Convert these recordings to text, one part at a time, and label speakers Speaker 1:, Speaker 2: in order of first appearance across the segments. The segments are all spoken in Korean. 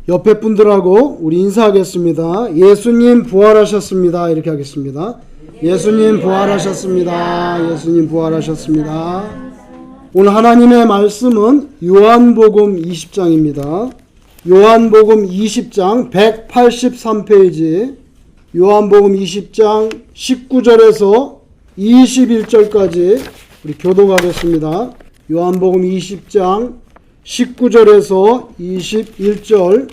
Speaker 1: 옆에 분들하고 우리 인사하겠습니다. 예수님 부활하셨습니다. 이렇게 하겠습니다. 예수님 부활하셨습니다. 예수님 부활하셨습니다. 오늘 하나님의 말씀은 요한복음 20장입니다. 요한복음 20장 183페이지, 요한복음 20장 19절에서 21절까지 우리 교독하겠습니다. 요한복음 20장 19절에서 21절.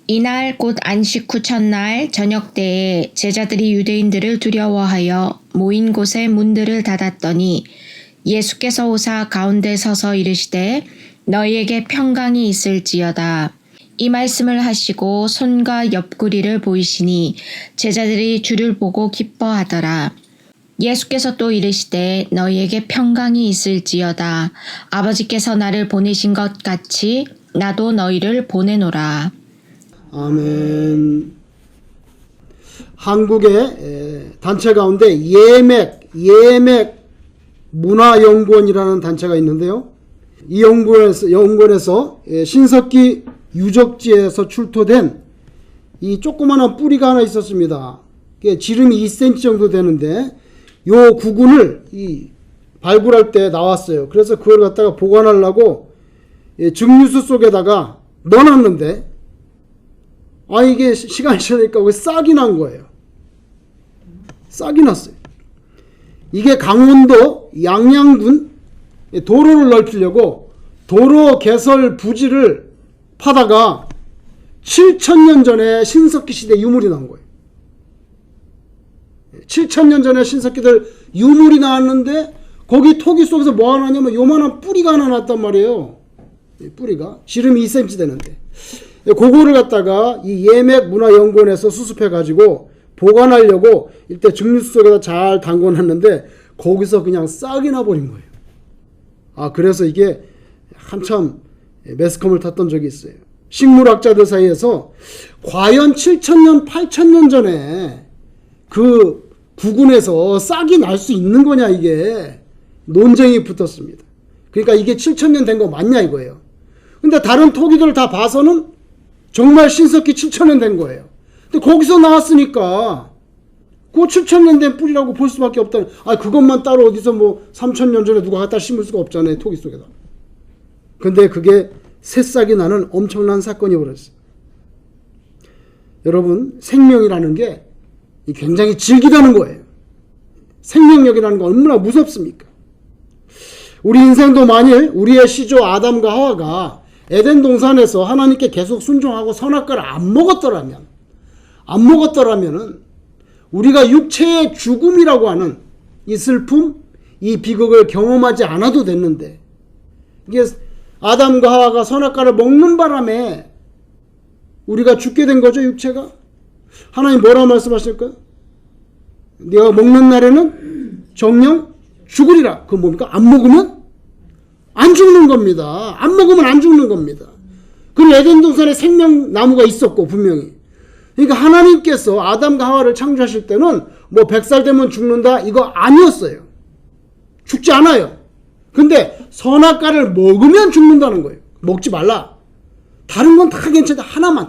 Speaker 2: 이날 곧 안식 후 첫날 저녁 때에 제자들이 유대인들을 두려워하여 모인 곳에 문들을 닫았더니 예수께서 오사 가운데 서서 이르시되 너희에게 평강이 있을지어다. 이 말씀을 하시고 손과 옆구리를 보이시니 제자들이 주를 보고 기뻐하더라. 예수께서 또 이르시되 너희에게 평강이 있을지어다. 아버지께서 나를 보내신 것 같이 나도 너희를 보내노라.
Speaker 1: 아멘. 한국의 단체 가운데 예맥 문화연구원이라는 단체가 있는데요. 이 연구원에서 신석기 유적지에서 출토된 이 조그마한 뿌리가 하나 있었습니다. 지름이 2cm 정도 되는데 요 구근을 발굴할 때 나왔어요. 그래서 그걸 갖다가 보관하려고 증류수 속에다가 넣어놨는데 이게 시간이 지나니까 싹이 난 거예요. 싹이 났어요. 이게 강원도 양양군 도로를 넓히려고 도로 개설 부지를 파다가 7,000년 전에 신석기 시대 유물이 나온 거예요. 7,000년 전에 신석기들 유물이 나왔는데 거기 토기 속에서 뭐 하나 하냐면 요만한 뿌리가 하나 났단 말이에요. 뿌리가 지름이 2cm 되는데 그거를 갖다가 이 예맥문화연구원에서 수습해 가지고 보관하려고 이때 증류수 속에다 잘 담궈놨는데 거기서 그냥 싹이 나버린 거예요. 그래서 이게 한참 매스컴을 탔던 적이 있어요. 식물학자들 사이에서 과연 7,000년 8,000년 전에 그 구근에서 싹이 날 수 있는 거냐, 이게 논쟁이 붙었습니다. 그러니까 이게 7,000년 된 거 맞냐 이거예요. 근데 다른 토기들 다 봐서는 정말 신석기 7,000년 된 거예요. 근데 거기서 나왔으니까 그 7,000년 된 뿌리라고 볼 수밖에 없다는. 그것만 따로 어디서 3,000년 전에 누가 갖다 심을 수가 없잖아요, 토기 속에다. 근데 그게 새싹이 나는 엄청난 사건이 벌어졌어요. 여러분, 생명이라는 게 굉장히 질기다는 거예요. 생명력이라는 건 얼마나 무섭습니까? 우리 인생도 만일 우리의 시조 아담과 하와가 에덴 동산에서 하나님께 계속 순종하고 선악과를 안 먹었더라면은 우리가 육체의 죽음이라고 하는 이 슬픔, 이 비극을 경험하지 않아도 됐는데, 이게 아담과 하와가 선악과를 먹는 바람에 우리가 죽게 된 거죠, 육체가. 하나님 뭐라고 말씀하실까요? 네가 먹는 날에는 정령 죽으리라. 그건 뭡니까? 안 먹으면 안 죽는 겁니다. 안 먹으면 안 죽는 겁니다. 그리고 에덴 동산에 생명나무가 있었고 분명히. 그러니까 하나님께서 아담과 하와를 창조하실 때는 100살 되면 죽는다 이거 아니었어요. 죽지 않아요. 근데 선악과를 먹으면 죽는다는 거예요. 먹지 말라. 다른 건 다 괜찮다.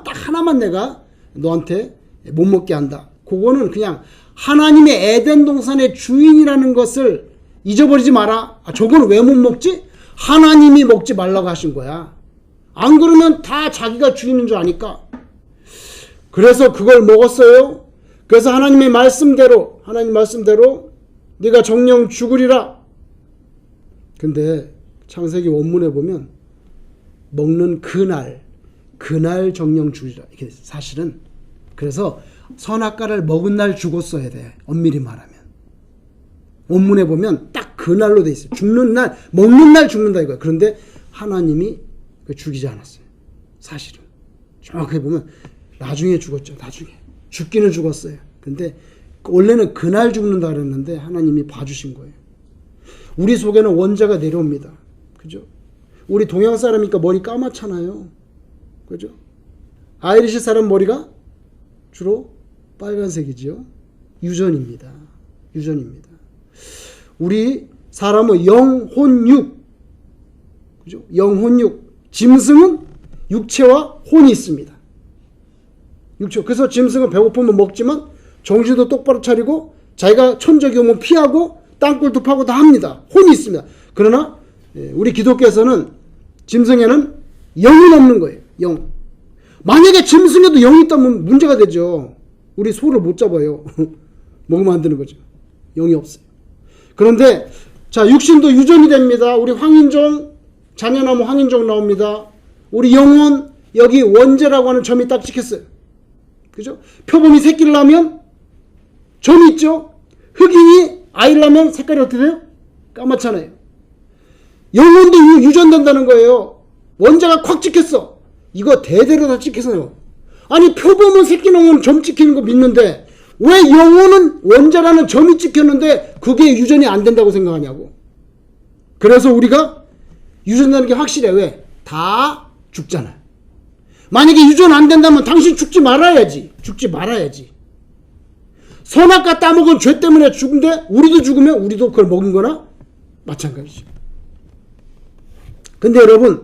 Speaker 1: 딱 하나만 내가 너한테 못 먹게 한다. 그거는 그냥 하나님의 에덴 동산의 주인이라는 것을 잊어버리지 마라. 저거는 왜 못 먹지? 하나님이 먹지 말라고 하신 거야. 안 그러면 다 자기가 주인인 줄 아니까. 그래서 그걸 먹었어요. 그래서 하나님 말씀대로 네가 정령 죽으리라. 근데 창세기 원문에 보면 먹는 그날 정령 죽으리라. 이게 사실은 그래서 선악과를 먹은 날 죽었어야 돼. 엄밀히 말하면. 원문에 보면 딱 그날로 돼 있어요. 죽는 날, 먹는 날 죽는다 이거야. 그런데 하나님이 죽이지 않았어요. 사실은. 정확하게 보면 나중에 죽었죠. 나중에. 죽기는 죽었어요. 근데 원래는 그날 죽는다 그랬는데 하나님이 봐주신 거예요. 우리 속에는 원죄가 내려옵니다. 그죠? 우리 동양 사람이니까 머리 까맣잖아요. 그죠? 아이리시 사람 머리가 주로 빨간색이지요. 유전입니다. 우리 사람은 영혼육, 그죠? 영혼육. 짐승은 육체와 혼이 있습니다. 육체. 그래서 짐승은 배고프면 먹지만 정신도 똑바로 차리고 자기가 천적이 오면 피하고 땅굴도 파고 다 합니다. 혼이 있습니다. 그러나 우리 기독교에서는 짐승에는 영은 없는 거예요. 영. 만약에 짐승에도 영이 있다면 문제가 되죠. 우리 소를 못 잡아요. 먹으면 안 되는 거죠. 영이 없어요. 그런데 자, 육신도 유전이 됩니다. 우리 황인종, 자녀나무 황인종 나옵니다. 우리 영혼, 여기 원죄라고 하는 점이 딱 찍혔어요. 그죠? 표범이 새끼를 낳으면 점이 있죠? 흑인이 아이를 낳으면 색깔이 어떻게 돼요? 까맣잖아요. 영혼도 유전된다는 거예요. 원죄가 콱 찍혔어. 이거 대대로 다 찍혔어요. 아니, 표범은 새끼 낳으면 점 찍히는 거 믿는데 왜 영혼은 원죄라는 점이 찍혔는데 그게 유전이 안 된다고 생각하냐고. 그래서 우리가 유전되는 게 확실해. 왜? 다 죽잖아요. 만약에 유전 안 된다면 당신 죽지 말아야지. 죽지 말아야지. 선악과 따먹은 죄 때문에 죽은데 우리도 죽으면 우리도 그걸 먹은 거나 마찬가지죠. 근데 여러분,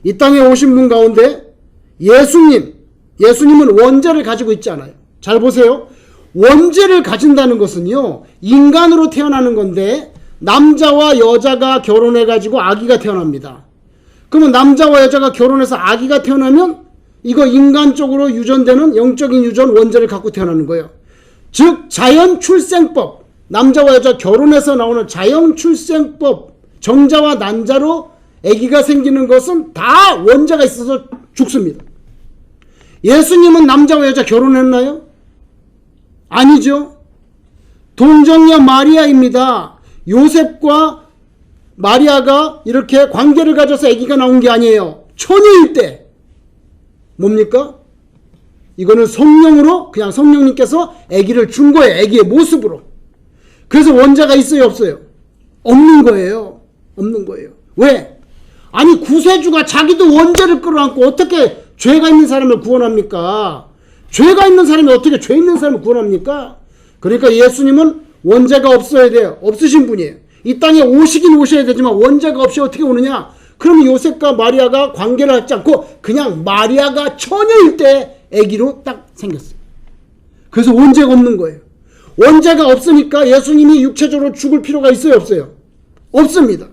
Speaker 1: 이 땅에 오신 분 가운데 예수님은 원죄를 가지고 있지 않아요. 잘 보세요. 원죄를 가진다는 것은요, 인간으로 태어나는 건데 남자와 여자가 결혼해가지고 아기가 태어납니다. 그러면 남자와 여자가 결혼해서 아기가 태어나면 이거 인간적으로 유전되는 영적인 유전 원죄를 갖고 태어나는 거예요. 즉 자연 출생법, 남자와 여자 결혼해서 나오는 자연 출생법, 정자와 난자로 아기가 생기는 것은 다 원죄가 있어서 죽습니다. 예수님은 남자와 여자 결혼했나요? 아니죠. 동정녀 마리아입니다. 요셉과 마리아가 이렇게 관계를 가져서 아기가 나온 게 아니에요. 처녀일 때. 뭡니까? 이거는 성령으로, 그냥 성령님께서 아기를 준 거예요. 아기의 모습으로. 그래서 원죄가 있어요, 없어요? 없는 거예요. 없는 거예요. 왜? 아니, 구세주가 자기도 원죄를 끌어안고 어떻게 죄가 있는 사람을 구원합니까? 죄가 있는 사람이 어떻게 죄 있는 사람을 구원합니까? 그러니까 예수님은 원죄가 없어야 돼요. 없으신 분이에요. 이 땅에 오시긴 오셔야 되지만 원죄가 없이 어떻게 오느냐? 그러면 요셉과 마리아가 관계를 하지 않고 그냥 마리아가 처녀일 때 아기로 딱 생겼어요. 그래서 원죄가 없는 거예요. 원죄가 없으니까 예수님이 육체적으로 죽을 필요가 있어요, 없어요? 없습니다.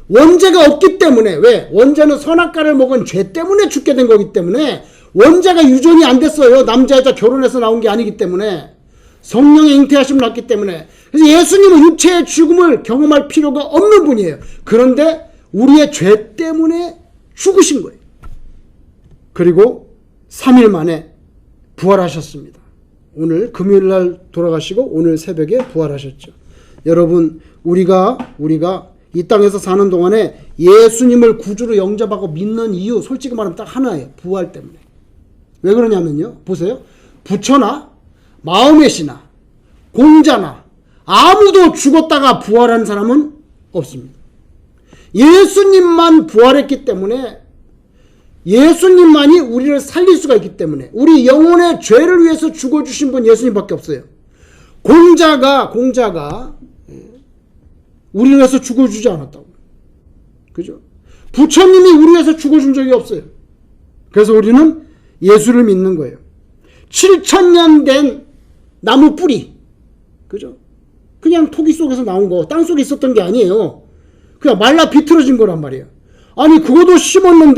Speaker 1: 원죄가 없기 때문에, 왜? 원죄는 선악과를 먹은 죄 때문에 죽게 된 거기 때문에 원죄가 유전이 안 됐어요. 남자 여자 결혼해서 나온 게 아니기 때문에. 성령의 잉태하심을 낳기 때문에. 그래서 예수님은 육체의 죽음을 경험할 필요가 없는 분이에요. 그런데 우리의 죄 때문에 죽으신 거예요. 그리고 3일 만에 부활하셨습니다. 오늘 금요일날 돌아가시고 오늘 새벽에 부활하셨죠. 여러분, 우리가 이 땅에서 사는 동안에 예수님을 구주로 영접하고 믿는 이유, 솔직히 말하면 딱 하나예요. 부활 때문에. 왜 그러냐면요, 보세요. 부처나 마음의 신나 공자나 아무도 죽었다가 부활한 사람은 없습니다. 예수님만 부활했기 때문에, 예수님만이 우리를 살릴 수가 있기 때문에, 우리 영혼의 죄를 위해서 죽어주신 분 예수님밖에 없어요. 공자가 우리를 위해서 죽어주지 않았다고. 그죠? 부처님이 우리를 위해서 죽어준 적이 없어요. 그래서 우리는 예수를 믿는 거예요. 7,000년 된 나무 뿌리. 그죠? 그냥 토기 속에서 나온 거, 땅 속에 있었던 게 아니에요. 그냥 말라 비틀어진 거란 말이에요. 아니, 그것도 심은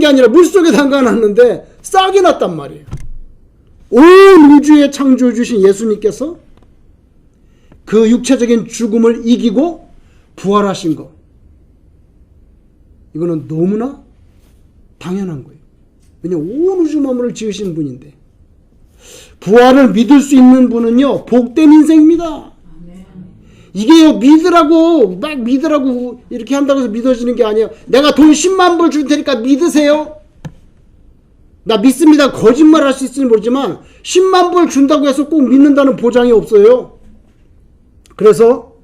Speaker 1: 게 아니라 물속에 담가놨는데 싹이 났단 말이에요. 온 우주의 창조주신 예수님께서 그 육체적인 죽음을 이기고 부활하신 거. 이거는 너무나 당연한 거예요. 왜냐면 온 우주 만물을 지으신 분인데. 부활을 믿을 수 있는 분은요, 복된 인생입니다. 이게요, 믿으라고 이렇게 한다고 해서 믿어지는 게 아니에요. 내가 돈 10만 불 줄 테니까 믿으세요. 나 믿습니다. 거짓말 할 수 있을지 모르지만 10만 불 준다고 해서 꼭 믿는다는 보장이 없어요. 그래서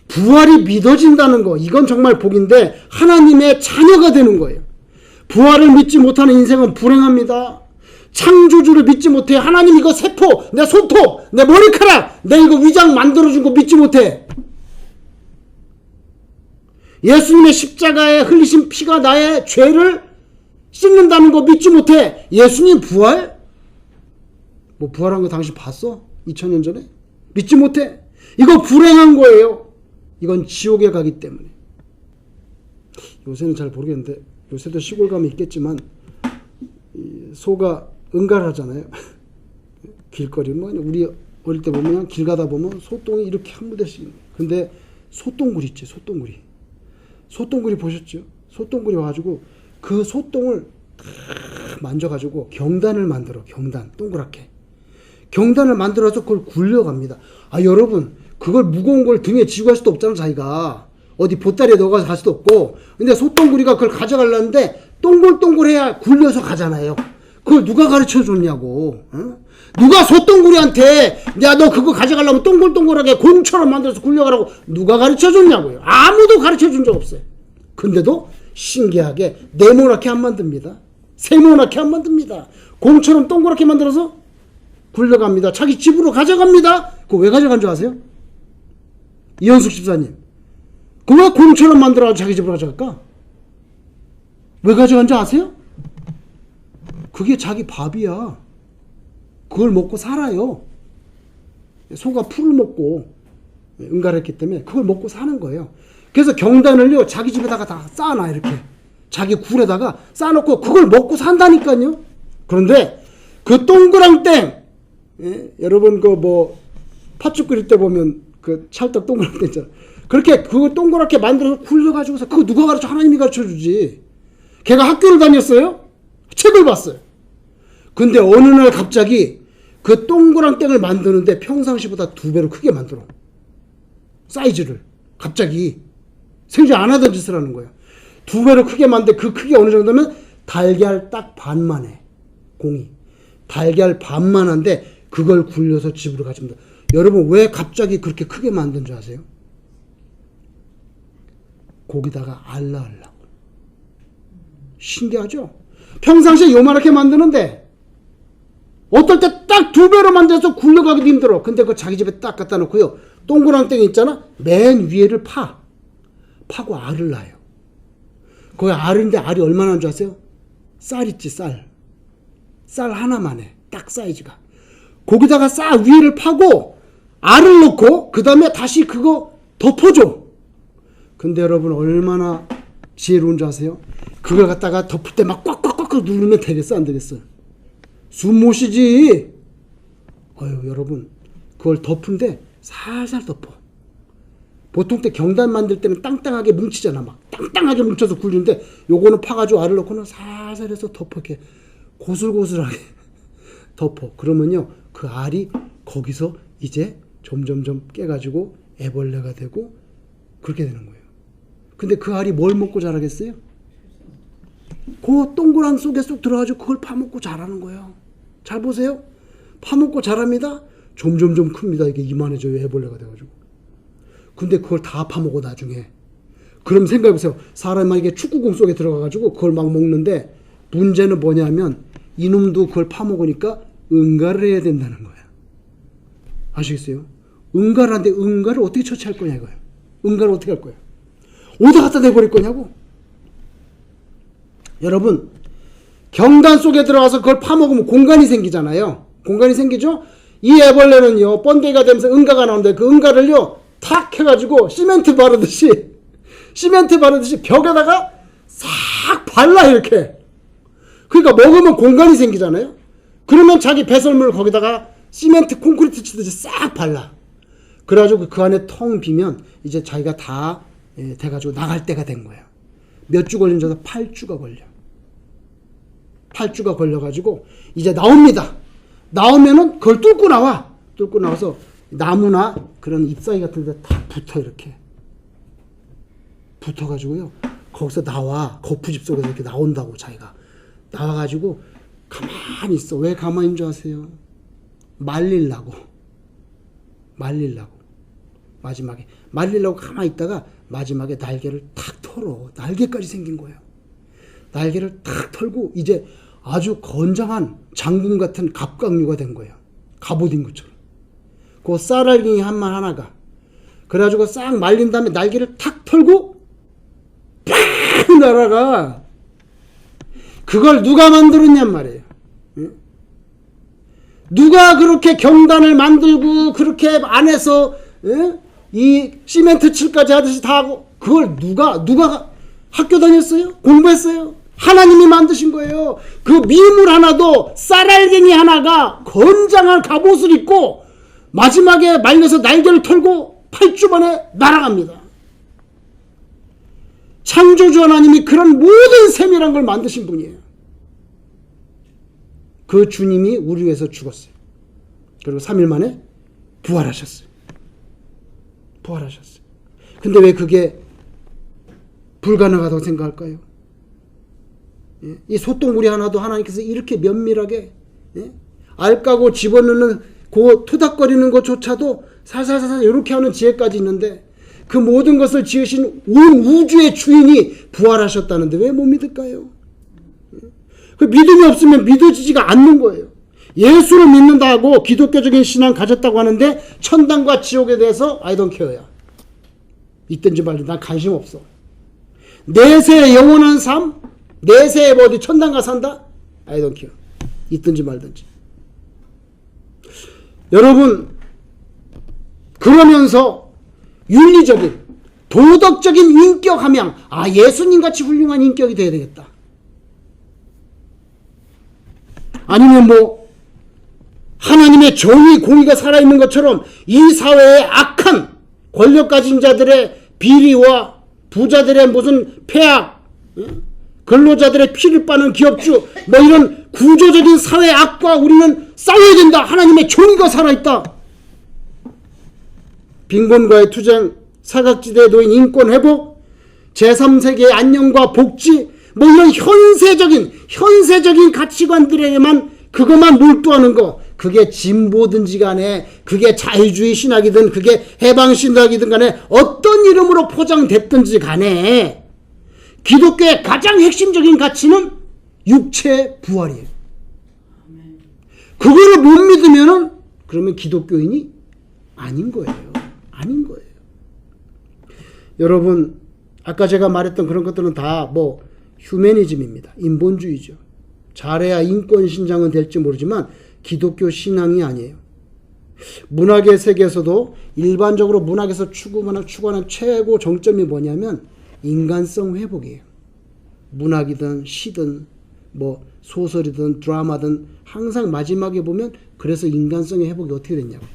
Speaker 1: 부활이 믿어진다는 거, 이건 정말 복인데 하나님의 자녀가 되는 거예요. 부활을 믿지 못하는 인생은 불행합니다. 창조주를 믿지 못해. 하나님 이거 세포, 내 손톱, 내 머리카락, 내 이거 위장 만들어준 거 믿지 못해. 예수님의 십자가에 흘리신 피가 나의 죄를 씻는다는 거 믿지 못해. 예수님 부활? 뭐 부활한 거 당신 봤어? 2000년 전에? 믿지 못해. 이거 불행한 거예요. 이건 지옥에 가기 때문에. 요새는 잘 모르겠는데 요새도 시골 가면 있겠지만 소가 응가하잖아요. 길거리 뭐 우리 어릴 때 보면 길 가다 보면 소똥이 이렇게 한 무대씩 있는. 근데 소똥구리 있지, 소똥구리. 소똥구리 보셨죠? 소똥구리 와가지고 그 소똥을 딱 만져가지고 경단을 만들어. 경단 동그랗게 경단을 만들어서 그걸 굴려갑니다. 아 여러분 그걸 무거운 걸 등에 지고 갈 수도 없잖아. 자기가 어디 보따리에 넣어가서 갈 수도 없고. 근데 소똥구리가 그걸 가져가려는데 동글동글해야 굴려서 가잖아요. 그걸 누가 가르쳐 줬냐고. 어? 누가 소똥구리한테 야 너 그거 가져가려면 동글동글하게 공처럼 만들어서 굴려가라고 누가 가르쳐 줬냐고요. 아무도 가르쳐 준 적 없어요. 근데도 신기하게 네모나게 안 만듭니다. 세모나게 안 만듭니다. 공처럼 동그랗게 만들어서 굴려갑니다. 자기 집으로 가져갑니다. 그거 왜 가져간 줄 아세요? 이현숙 집사님, 그거 왜 공처럼 만들어서 자기 집으로 가져갈까? 왜 가져간 줄 아세요? 그게 자기 밥이야. 그걸 먹고 살아요. 소가 풀을 먹고 응가했기 때문에 그걸 먹고 사는 거예요. 그래서 경단을요 자기 집에다가 다 쌓아놔. 이렇게 자기 굴에다가 쌓아놓고 그걸 먹고 산다니까요. 그런데 그 동그랑땡, 예? 여러분 그 뭐 팥죽 끓일 때 보면 그 찰떡 동그랑땡 있잖아. 그렇게 그거 동그랗게 만들어서 굴려가지고서 그거 누가 가르쳐? 하나님이 가르쳐주지. 걔가 학교를 다녔어요? 책을 봤어요. 근데 어느 날 갑자기 그 동그랑땡을 만드는데 평상시보다 2배로 크게 만들어. 사이즈를. 갑자기. 생각 안 하던 짓을 하는 거야. 2배로 크게 만드는데 그 크기 어느 정도면 달걀 딱 반만 해. 공이. 달걀 반만 한데 그걸 굴려서 집으로 가집니다. 여러분 왜 갑자기 그렇게 크게 만든 줄 아세요? 거기다가 알라하려고. 신기하죠? 평상시에 요만하게 만드는데 어떨 때 딱 2배로 만들어서 굴려가기도 힘들어. 근데 그거 자기 집에 딱 갖다 놓고요. 동그랑땡이 있잖아. 맨 위에를 파고 알을 낳아요. 거기 알인데 알이 얼마나 하는 줄 아세요? 쌀 있지, 쌀. 쌀 하나만 해. 딱 사이즈가. 거기다가 쌀 위를 파고 알을 넣고 그 다음에 다시 그거 덮어줘. 근데 여러분 얼마나 지혜로운 줄 아세요? 그걸 갖다가 덮을 때 막 꽉꽉꽉 누르면 되겠어 안 되겠어? 숨 못 쉬지. 여러분 그걸 덮은데 살살 덮어. 보통 때 경단 만들 때는 땅땅하게 뭉치잖아. 막 땅땅하게 뭉쳐서 굴리는데 요거는 파가지고 알을 넣고는 살살 해서 덮어. 이렇게 고슬고슬하게 덮어. 그러면요 그 알이 거기서 이제 점점점 깨가지고 애벌레가 되고 그렇게 되는 거예요. 근데 그 알이 뭘 먹고 자라겠어요? 그 동그랑 속에 쏙 들어가지고 그걸 파먹고 자라는 거예요. 잘 보세요. 파먹고 자랍니다. 점점점 큽니다. 이게 이만해져요. 애벌레가 돼가지고. 근데 그걸 다 파먹어 나중에. 그럼 생각해보세요. 사람이 만약에 축구공 속에 들어가가지고 그걸 막 먹는데 문제는 뭐냐면 이놈도 그걸 파먹으니까 응가를 해야 된다는 거야. 아시겠어요? 응가를 하는데 응가를 어떻게 처치할 거냐 이거예요. 응가를 어떻게 할 거야? 어디다 갖다 내버릴 거냐고. 여러분 경단 속에 들어가서 그걸 파먹으면 공간이 생기잖아요. 공간이 생기죠? 이 애벌레는요 번데기가 되면서 응가가 나오는데 그 응가를요 탁 해가지고 시멘트 바르듯이 벽에다가 싹 발라 이렇게. 그러니까 먹으면 공간이 생기잖아요. 그러면 자기 배설물을 거기다가 시멘트 콘크리트 치듯이 싹 발라. 그래가지고 그 안에 텅 비면 이제 자기가 다 돼가지고 나갈 때가 된 거예요. 몇 주 걸린 줄 알아? 8주가 걸려. 8주가 걸려가지고 이제 나옵니다. 나오면은 그걸 뚫고 나와. 뚫고 나와서 나무나 그런 잎사귀 같은 데 다 붙어. 이렇게 붙어가지고요 거기서 나와. 거푸집 속에서 이렇게 나온다고. 자기가 나와가지고 가만히 있어. 왜 가만히 있는 줄 아세요? 말리려고. 마지막에 말리려고 가만히 있다가 마지막에 날개를 탁 털어. 날개까지 생긴 거예요. 날개를 탁 털고 이제 아주 건장한 장군 같은 갑각류가 된 거예요. 갑오징어처럼. 그 쌀알갱이 하나가. 그래가지고 싹 말린 다음에 날개를 탁 털고 팍 날아가. 그걸 누가 만들었냔 말이에요. 누가 그렇게 경단을 만들고 그렇게 안에서 이 시멘트 칠까지 하듯이 다 하고 그걸 누가 학교 다녔어요? 공부했어요? 하나님이 만드신 거예요. 그 미물 하나도 쌀알갱이 하나가 건장한 갑옷을 입고 마지막에 말려서 날개를 털고 8주 만에 날아갑니다. 창조주 하나님이 그런 모든 세밀한 걸 만드신 분이에요. 그 주님이 우리 위해서 죽었어요. 그리고 3일 만에 부활하셨어요. 부활하셨어요. 근데 왜 그게 불가능하다고 생각할까요? 이 소똥구리 하나도 하나님께서 이렇게 면밀하게 알 까고 집어넣는 그 토닥거리는 것조차도 살살살살 이렇게 하는 지혜까지 있는데 그 모든 것을 지으신 온 우주의 주인이 부활하셨다는데 왜 못 믿을까요? 그 믿음이 없으면 믿어지지가 않는 거예요. 예수를 믿는다고 기독교적인 신앙 가졌다고 하는데 천당과 지옥에 대해서 I don't care야. 있든지 말든지 난 관심 없어. 내세의 영원한 삶, 내세에 뭐 어디 천당 가 산다? I don't care. 있든지 말든지. 여러분, 그러면서 윤리적인 도덕적인 인격 함양, 예수님같이 훌륭한 인격이 돼야 되겠다. 아니면 뭐 하나님의 정의 공의가 살아있는 것처럼 이 사회의 악한 권력 가진 자들의 비리와 부자들의 무슨 폐악, 근로자들의 피를 빠는 기업주, 뭐 이런 구조적인 사회 악과 우리는 싸워야 된다. 하나님의 정의가 살아있다. 빈곤과의 투쟁, 사각지대에 놓인 인권 회복, 제3세계의 안녕과 복지, 뭐 이런 현세적인 가치관들에게만 그것만 몰두하는 거, 그게 진보든지 간에 그게 자유주의 신학이든 그게 해방신학이든 간에 어떤 이름으로 포장됐든지 간에 기독교의 가장 핵심적인 가치는 육체의 부활이에요. 그거를 못 믿으면은 그러면 기독교인이 아닌 거예요. 아닌 거예요. 여러분, 아까 제가 말했던 그런 것들은 다 뭐 휴머니즘입니다. 인본주의죠. 잘해야 인권 신장은 될지 모르지만 기독교 신앙이 아니에요. 문학의 세계에서도 일반적으로 문학에서 추구하는 최고 정점이 뭐냐면 인간성 회복이에요. 문학이든 시든 뭐 소설이든 드라마든 항상 마지막에 보면 그래서 인간성의 회복이 어떻게 됐냐고.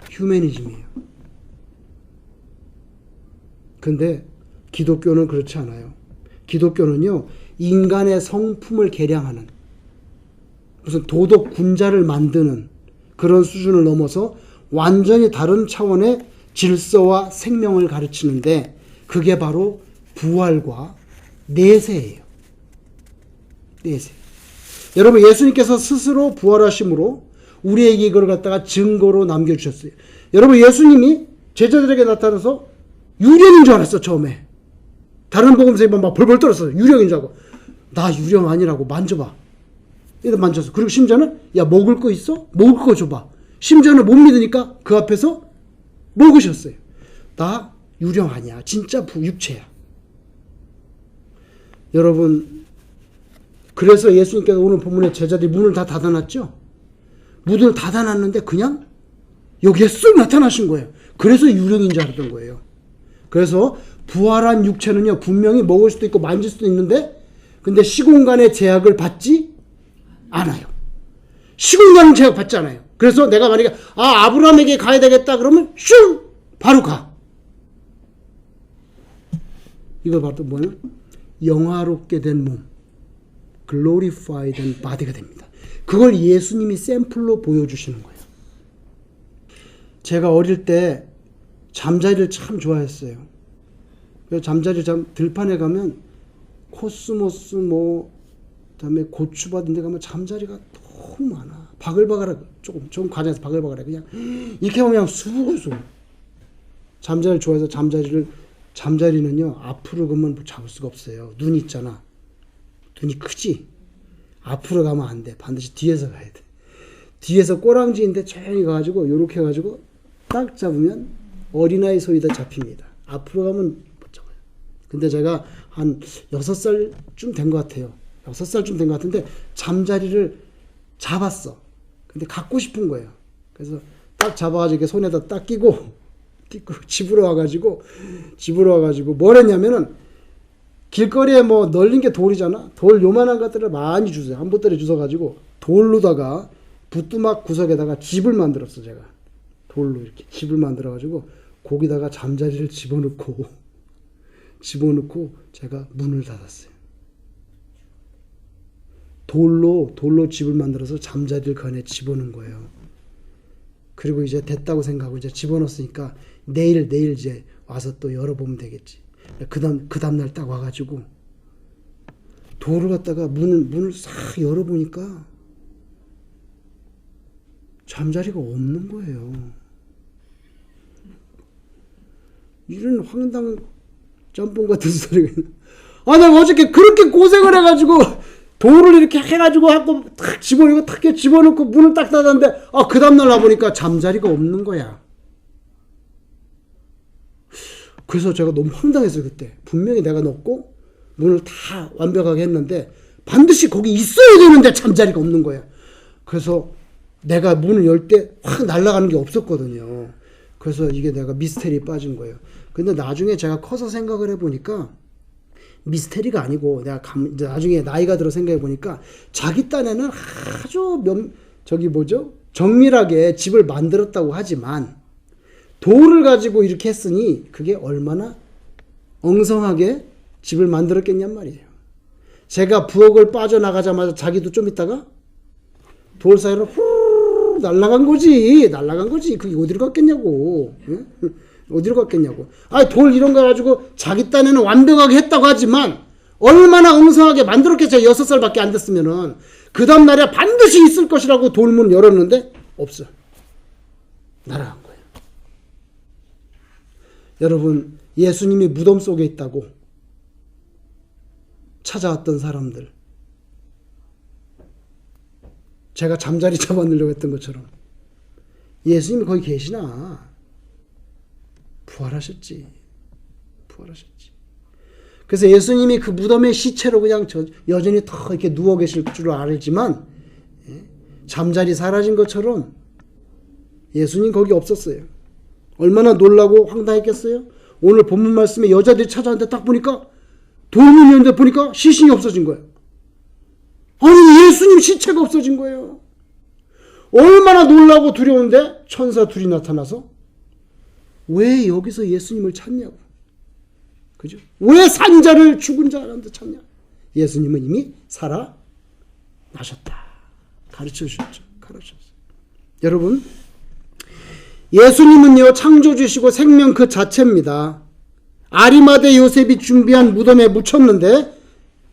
Speaker 1: 휴머니즘이에요. 근데 기독교는 그렇지 않아요. 기독교는요, 인간의 성품을 개량하는 무슨 도덕 군자를 만드는 그런 수준을 넘어서 완전히 다른 차원의 질서와 생명을 가르치는데 그게 바로 부활과 내세예요. 내세. 여러분, 예수님께서 스스로 부활하심으로 우리에게 이걸 갖다가 증거로 남겨주셨어요. 여러분, 예수님이 제자들에게 나타나서 유령인 줄 알았어, 처음에. 다른 복음서에 막 벌벌 떨었어요. 유령인 줄 알고. 나 유령 아니라고, 만져봐. 이렇게 만져서. 그리고 심지어는, 야, 먹을 거 있어? 먹을 거 줘봐. 심지어는 못 믿으니까 그 앞에서 먹으셨어요. 나 유령 아니야. 진짜 육체야. 여러분, 그래서 예수님께서 오늘 본문에 제자들이 문을 다 닫아놨죠? 문을 닫아놨는데 그냥 여기에 쓱 나타나신 거예요. 그래서 유령인 줄 알았던 거예요. 그래서 부활한 육체는요, 분명히 먹을 수도 있고 만질 수도 있는데, 근데 시공간의 제약을 받지 않아요. 시공간은 제약 받지 않아요. 그래서 내가 만약에 아브라함에게 가야 되겠다 그러면 슝 바로 가. 이걸 봐도 뭐냐면 영화롭게 된 몸, glorified body가 됩니다. 그걸 예수님이 샘플로 보여주시는 거예요. 제가 어릴 때 잠자리를 참 좋아했어요. 잠자리 들판에 가면 코스모스 그다음에 고추밭 이런 데 가면 잠자리가 너무 많아. 바글바글하고 조금 과정에서 바글바글해. 그냥 이렇게 보면 그냥 수고수. 잠자리를 좋아해서 잠자리는요, 앞으로 가면 잡을 수가 없어요. 눈 있잖아. 눈이 크지? 앞으로 가면 안 돼. 반드시 뒤에서 가야 돼. 뒤에서 꼬랑지인데 조용히 가가지고 요렇게 해가지고 딱 잡으면 어린아이 소리다 잡힙니다. 앞으로 가면 못 잡아요. 근데 제가 한 6살쯤 된 것 같아요. 6살쯤 된 것 같은데 잠자리를 잡았어. 근데 갖고 싶은 거예요. 그래서 딱 잡아가지고 이렇게 손에다 딱 끼고 집으로 와가지고 뭘 했냐면은 길거리에 뭐 널린 게 돌이잖아. 돌 요만한 것들을 많이 주세요. 한 보따리 주워가지고 돌로다가 부뚜막 구석에다가 집을 만들었어. 제가 돌로 이렇게 집을 만들어가지고 거기다가 잠자리를 집어넣고 제가 문을 닫았어요. 돌로 집을 만들어서 잠자리를 그 안에 집어넣은 거예요. 그리고 이제 됐다고 생각하고 이제 집어넣었으니까 내일 이제 와서 또 열어보면 되겠지. 그 다음날 딱 와가지고 돌을 갖다가 문을 싹 열어보니까 잠자리가 없는 거예요. 이런 황당 짬뽕 같은 소리가 있나. 내가 어저께 그렇게 고생을 해가지고 돌을 이렇게 해가지고 하고 탁 집어넣고 문을 딱 닫았는데 그 다음날 와보니까 잠자리가 없는 거야. 그래서 제가 너무 황당했어요. 그때 분명히 내가 넣고 문을 다 완벽하게 했는데 반드시 거기 있어야 되는데 잠자리가 없는 거야. 그래서 내가 문을 열 때 확 날아가는 게 없었거든요. 그래서 이게 내가 미스테리에 빠진 거예요. 근데 나중에 제가 커서 생각을 해보니까 미스테리가 아니고 내가 나중에 나이가 들어 생각해 보니까 자기 딴에는 아주 정밀하게 집을 만들었다고 하지만 돌을 가지고 이렇게 했으니 그게 얼마나 엉성하게 집을 만들었겠냔 말이에요. 제가 부엌을 빠져나가자마자 자기도 좀 있다가 돌 사이로 후 날아간 거지. 그게 어디로 갔겠냐고. 응? 어디로 갔겠냐고. 돌 이런 거 가지고 자기 딴에는 완벽하게 했다고 하지만 얼마나 엉성하게 만들었겠어요. 6살밖에 안 됐으면은. 그 다음날에 반드시 있을 것이라고 돌문 열었는데 없어. 날아간 거예요. 여러분, 예수님이 무덤 속에 있다고 찾아왔던 사람들, 제가 잠자리 잡아넣으려고 했던 것처럼 예수님이 거기 계시나? 부활하셨지. 그래서 예수님이 그 무덤의 시체로 그냥 여전히 더 이렇게 누워 계실 줄 알지만 잠자리 사라진 것처럼 예수님 거기 없었어요. 얼마나 놀라고 황당했겠어요? 오늘 본문 말씀에 여자들이 찾아왔는데 딱 보니까 돌문이 있는데 보니까 시신이 없어진 거예요. 아니, 예수님 시체가 없어진 거예요. 얼마나 놀라고 두려운데 천사 둘이 나타나서 왜 여기서 예수님을 찾냐고. 그죠? 왜 산자를 죽은 자라는데 찾냐? 예수님은 이미 살아나셨다. 가르쳐 주셨죠. 여러분, 예수님은요, 창조주시고 생명 그 자체입니다. 아리마대 요셉이 준비한 무덤에 묻혔는데,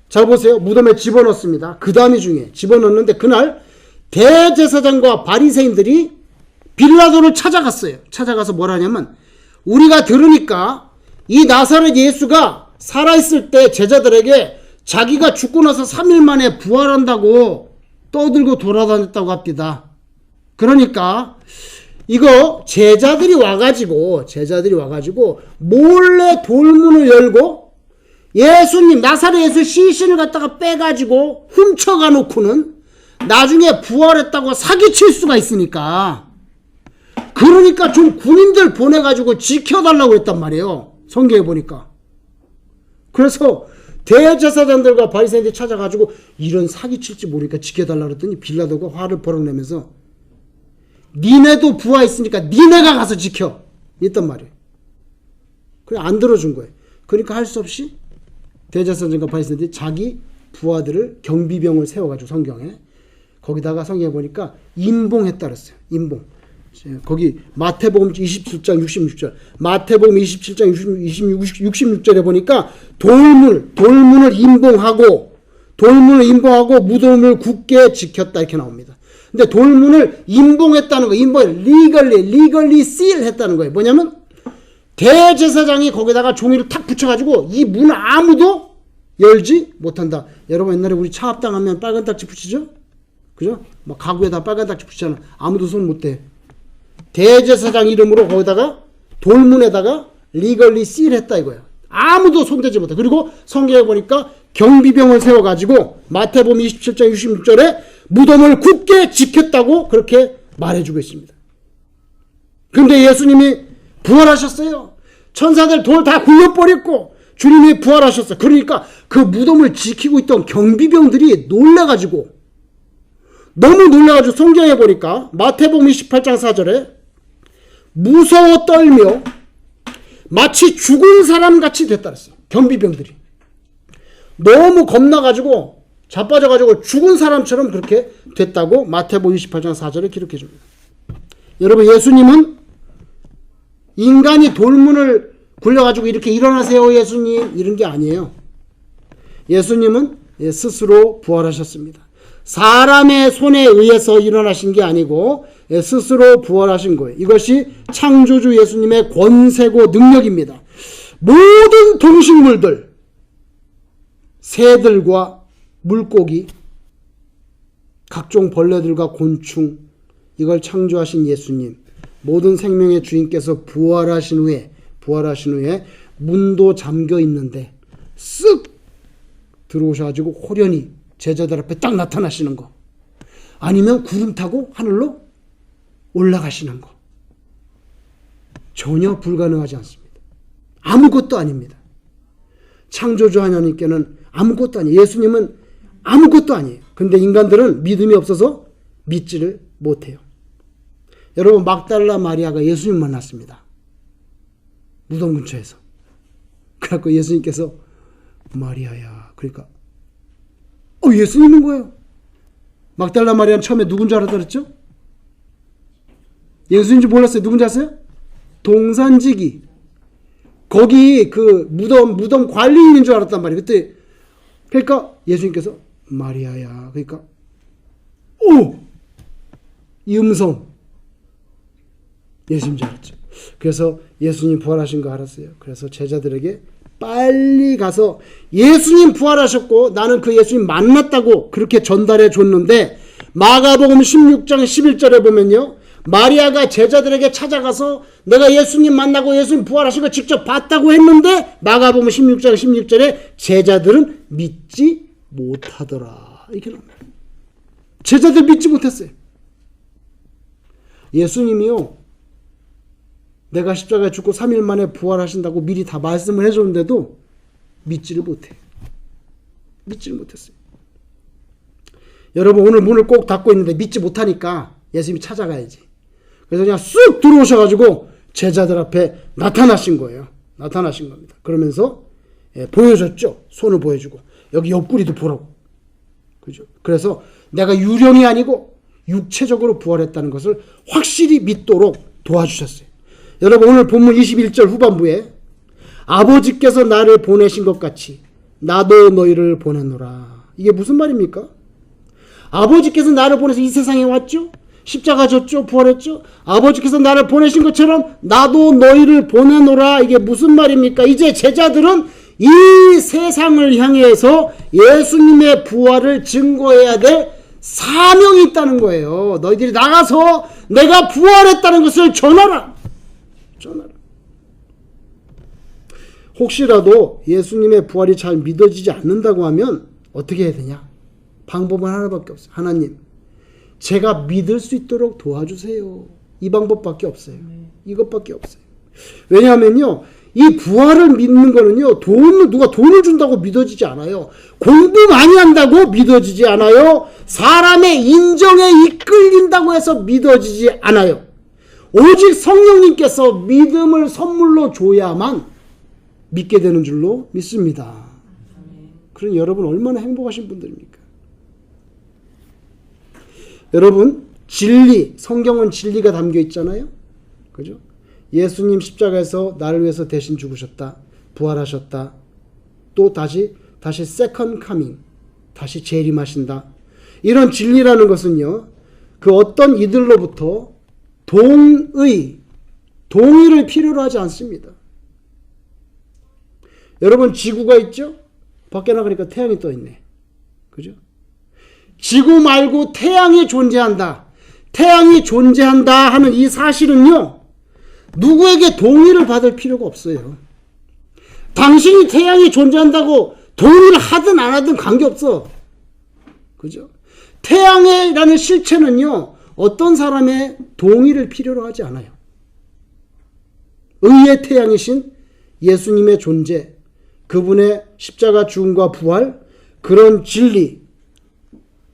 Speaker 1: 자 보세요. 무덤에 집어넣습니다. 그 다음이 중요해. 집어넣는데 그날 대제사장과 바리새인들이 빌라도를 찾아갔어요. 찾아가서 뭘 하냐면, 우리가 들으니까 이 나사렛 예수가 살아있을 때 제자들에게 자기가 죽고 나서 3일 만에 부활한다고 떠들고 돌아다녔다고 합니다. 그러니까 이거 제자들이 와가지고 몰래 돌문을 열고 예수님, 나사렛 예수 시신을 갖다가 빼가지고 훔쳐가 놓고는 나중에 부활했다고 사기칠 수가 있으니까, 그러니까 좀 군인들 보내가지고 지켜달라고 했단 말이에요. 성경에 보니까. 그래서 대제사장들과 바리새인들이 찾아가지고 이런 사기칠지 모르니까 지켜달라고 했더니 빌라도가 화를 벌어내면서 니네도 부하 있으니까 니네가 가서 지켜 있단 말이에요. 그래, 안 들어준 거예요. 그러니까 할 수 없이 대제사장과 바리새인들이 자기 부하들을 경비병을 세워가지고 성경에 거기다가 성경에 보니까 임봉했다 그랬어요. 임봉. 거기 마태복음 27장 66절, 마태복음 27장 66절에 보니까 돌문을 임봉하고 무덤을 굳게 지켰다 이렇게 나옵니다. 근데 돌문을 임봉했다는 거, 리걸리 seal 했다는 거예요. 뭐냐면 대제사장이 거기다가 종이를 탁 붙여가지고 이 문을 아무도 열지 못한다. 여러분, 옛날에 우리 차 합당하면 빨간 딱지 붙이죠? 그죠? 막 가구에다 빨간 딱지 붙이잖아. 아무도 손 못 대. 대제사장 이름으로 거기다가 돌문에다가 리걸리 seal 했다 이거야. 아무도 손대지 못해. 그리고 성경에 보니까 경비병을 세워가지고 마태복음 27장 66절에 무덤을 굳게 지켰다고 그렇게 말해주고 있습니다. 그런데 예수님이 부활하셨어요. 천사들 돌 다 굴려버렸고 주님이 부활하셨어요. 그러니까 그 무덤을 지키고 있던 경비병들이 놀라가지고 너무 놀라가지고 성경에 보니까 마태복음 28장 4절에 무서워 떨며 마치 죽은 사람같이 됐다 그랬어요. 경비병들이 너무 겁나가지고 자빠져가지고 죽은 사람처럼 그렇게 됐다고 마태복음 28장 4절에 기록해 줍니다. 여러분, 예수님은 인간이 돌문을 굴려가지고 이렇게 일어나세요 예수님 이런 게 아니에요. 예수님은 스스로 부활하셨습니다. 사람의 손에 의해서 일어나신 게 아니고 스스로 부활하신 거예요. 이것이 창조주 예수님의 권세고 능력입니다. 모든 동식물들, 새들과 물고기, 각종 벌레들과 곤충, 이걸 창조하신 예수님, 모든 생명의 주인께서 부활하신 후에 문도 잠겨 있는데 쓱 들어오셔가지고 호련히 제자들 앞에 딱 나타나시는 거, 아니면 구름 타고 하늘로 올라가시는 거, 전혀 불가능하지 않습니다. 아무것도 아닙니다. 창조주 하나님께는 아무것도 아니에요. 예수님은 아무것도 아니에요. 근데 인간들은 믿음이 없어서 믿지를 못해요. 여러분, 막달라 마리아가 예수님 만났습니다. 무덤 근처에서. 그래갖고 예수님께서 마리아야, 그러니까 예수님인 거예요. 막달라 마리아는 처음에 누군 줄 알았다 그랬죠? 예수님인 줄 몰랐어요. 누군지 아세요? 동산지기. 거기 그 무덤 관리인인 줄 알았단 말이에요. 그때 그러니까 예수님께서 마리아야, 그러니까 이 음성 예수님인 줄 알았죠. 그래서 예수님 부활하신 거 알았어요. 그래서 제자들에게 빨리 가서 예수님 부활하셨고 나는 그 예수님 만났다고 그렇게 전달해 줬는데, 마가복음 16장 11절에 보면요, 마리아가 제자들에게 찾아가서 내가 예수님 만나고 예수님 부활하신 거 직접 봤다고 했는데 마가복음 16장 16절에 제자들은 믿지 못하더라 이렇게 나옵니다. 제자들 믿지 못했어요. 예수님이요, 내가 십자가에 죽고 3일 만에 부활하신다고 미리 다 말씀을 해줬는데도 믿지를 못해. 믿지를 못했어요. 여러분, 오늘 문을 꼭 닫고 있는데 믿지 못하니까 예수님이 찾아가야지. 그래서 그냥 쑥 들어오셔가지고 제자들 앞에 나타나신 거예요. 나타나신 겁니다. 그러면서 보여줬죠. 손을 보여주고 여기 옆구리도 보라고. 그죠? 그래서 내가 유령이 아니고 육체적으로 부활했다는 것을 확실히 믿도록 도와주셨어요. 여러분, 오늘 본문 21절 후반부에 아버지께서 나를 보내신 것 같이 나도 너희를 보내노라. 이게 무슨 말입니까? 아버지께서 나를 보내서 이 세상에 왔죠? 십자가 졌죠? 부활했죠? 아버지께서 나를 보내신 것처럼 나도 너희를 보내노라. 이게 무슨 말입니까? 이제 제자들은 이 세상을 향해서 예수님의 부활을 증거해야 될 사명이 있다는 거예요. 너희들이 나가서 내가 부활했다는 것을 전하라. 혹시라도 예수님의 부활이 잘 믿어지지 않는다고 하면 어떻게 해야 되냐? 방법은 하나밖에 없어요. 하나님, 제가 믿을 수 있도록 도와주세요. 이 방법밖에 없어요. 이것밖에 없어요. 왜냐하면요, 이 부활을 믿는 거는요, 누가 돈을 준다고 믿어지지 않아요. 공부 많이 한다고 믿어지지 않아요. 사람의 인정에 이끌린다고 해서 믿어지지 않아요. 오직 성령님께서 믿음을 선물로 줘야만 믿게 되는 줄로 믿습니다. 그러니 여러분 얼마나 행복하신 분들입니까? 여러분, 진리, 성경은 진리가 담겨 있잖아요. 그죠? 예수님 십자가에서 나를 위해서 대신 죽으셨다. 부활하셨다. 또 다시 세컨 카밍, 다시 재림하신다. 이런 진리라는 것은요, 그 어떤 이들로부터 동의를 필요로 하지 않습니다. 여러분, 지구가 있죠? 밖에 나가니까 태양이 떠 있네. 그죠? 지구 말고 태양이 존재한다. 태양이 존재한다 하는 이 사실은요, 누구에게 동의를 받을 필요가 없어요. 당신이 태양이 존재한다고 동의를 하든 안 하든 관계없어. 그죠? 태양이라는 실체는요, 어떤 사람의 동의를 필요로 하지 않아요. 의의 태양이신 예수님의 존재, 그분의 십자가 죽음과 부활, 그런 진리,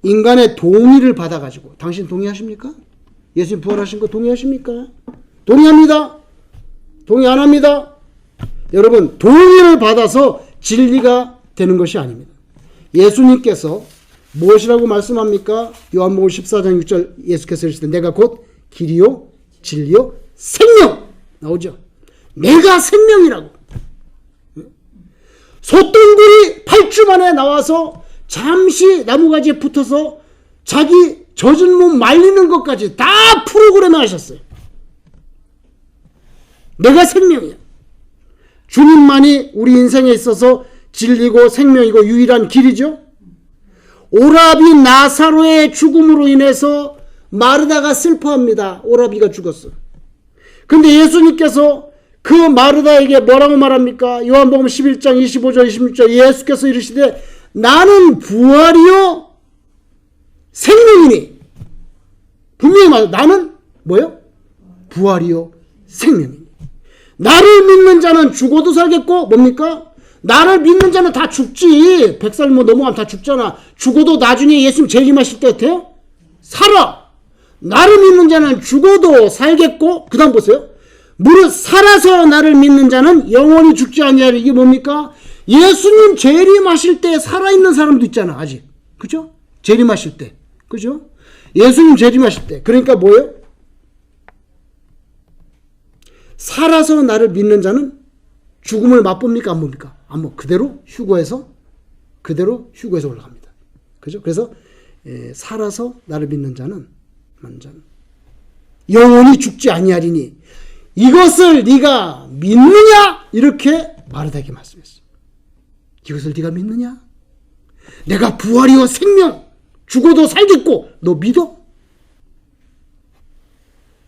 Speaker 1: 인간의 동의를 받아가지고, 당신 동의하십니까? 예수님 부활하신 거 동의하십니까? 동의합니다. 동의 안 합니다. 여러분, 동의를 받아서 진리가 되는 것이 아닙니다. 예수님께서 무엇이라고 말씀합니까? 요한복음 14장 6절 예수께서 이르시되 내가 곧 길이요 진리요 생명 나오죠. 내가 생명이라고. 소똥구리 8주 만에 나와서 잠시 나무가지에 붙어서 자기 젖은 몸 말리는 것까지 다 프로그램 하셨어요. 내가 생명이야. 주님만이 우리 인생에 있어서 진리고 생명이고 유일한 길이죠. 오라비 나사로의 죽음으로 인해서 마르다가 슬퍼합니다. 오라비가 죽었어. 근데 예수님께서 그 마르다에게 뭐라고 말합니까? 요한복음 11장 25절 26절 예수께서 이르시되 나는 부활이요 생명이니. 분명히 말해. 나는 뭐요? 부활이요 생명이니. 나를 믿는 자는 죽어도 살겠고 뭡니까? 나를 믿는 자는 다 죽지. 100살 뭐 넘어가면 다 죽잖아. 죽어도 나중에 예수님 재림하실 때 어때요? 살아. 나를 믿는 자는 죽어도 살겠고, 그 다음 보세요. 무릇 살아서 나를 믿는 자는 영원히 죽지 아니하리. 이게 뭡니까? 예수님 재림하실 때 살아있는 사람도 있잖아, 아직. 그죠? 재림하실 때. 그죠? 예수님 재림하실 때. 그러니까 뭐예요? 살아서 나를 믿는 자는 죽음을 맛봅니까? 안 봅니까? 안 봅. 그대로 휴거해서 올라갑니다. 그죠? 그래서 살아서 나를 믿는 자는 영원히 죽지 아니하리니 이것을 네가 믿느냐? 이렇게 마르다에게 말씀했어요. 이것을 네가 믿느냐? 내가 부활이요 생명, 죽어도 살겠고 너 믿어?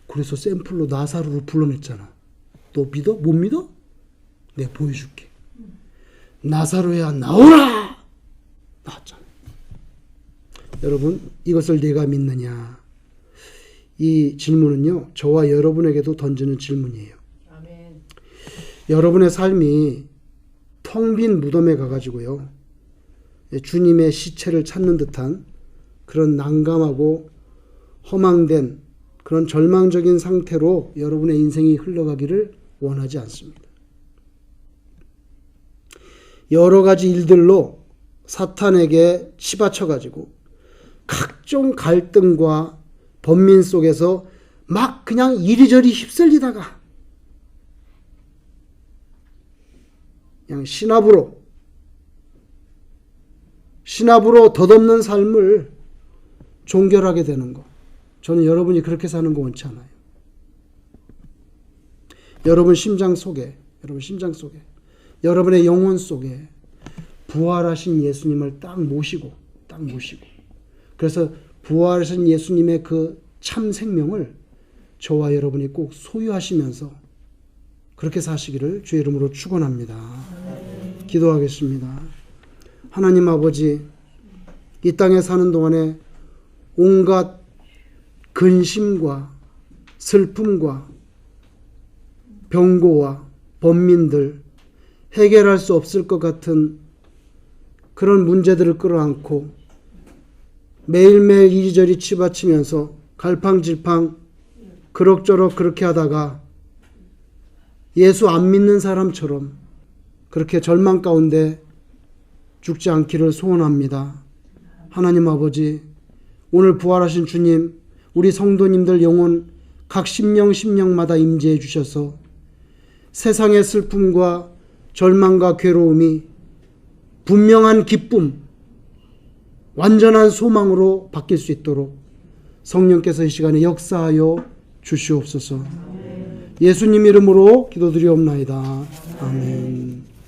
Speaker 1: 그래서 샘플로 나사로를 불러냈잖아. 너 믿어? 못 믿어? 내가 보여줄게. 나사로야 나오라! 나왔잖아. 여러분, 이것을 내가 믿느냐? 이 질문은요, 저와 여러분에게도 던지는 질문이에요. 아멘. 여러분의 삶이 텅 빈 무덤에 가가지고요, 주님의 시체를 찾는 듯한 그런 난감하고 허망된 그런 절망적인 상태로 여러분의 인생이 흘러가기를 원하지 않습니다. 여러 가지 일들로 사탄에게 치받쳐가지고 각종 갈등과 번민 속에서 막 그냥 이리저리 휩쓸리다가 그냥 신압으로 덧없는 삶을 종결하게 되는 것. 저는 여러분이 그렇게 사는 거 원치 않아요. 여러분 심장 속에 여러분의 영혼 속에 부활하신 예수님을 딱 모시고 그래서 부활하신 예수님의 그 참 생명을 저와 여러분이 꼭 소유하시면서 그렇게 사시기를 주의 이름으로 축원합니다. 기도하겠습니다. 하나님 아버지, 이 땅에 사는 동안에 온갖 근심과 슬픔과 병고와 번민들, 해결할 수 없을 것 같은 그런 문제들을 끌어안고 매일매일 이리저리 치받치면서 갈팡질팡 그럭저럭 그렇게 하다가 예수 안 믿는 사람처럼 그렇게 절망 가운데 죽지 않기를 소원합니다. 하나님 아버지, 오늘 부활하신 주님, 우리 성도님들 영혼 각 심령마다 임재해 주셔서 세상의 슬픔과 절망과 괴로움이 분명한 기쁨, 완전한 소망으로 바뀔 수 있도록 성령께서 이 시간에 역사하여 주시옵소서. 예수님 이름으로 기도드리옵나이다. 아멘.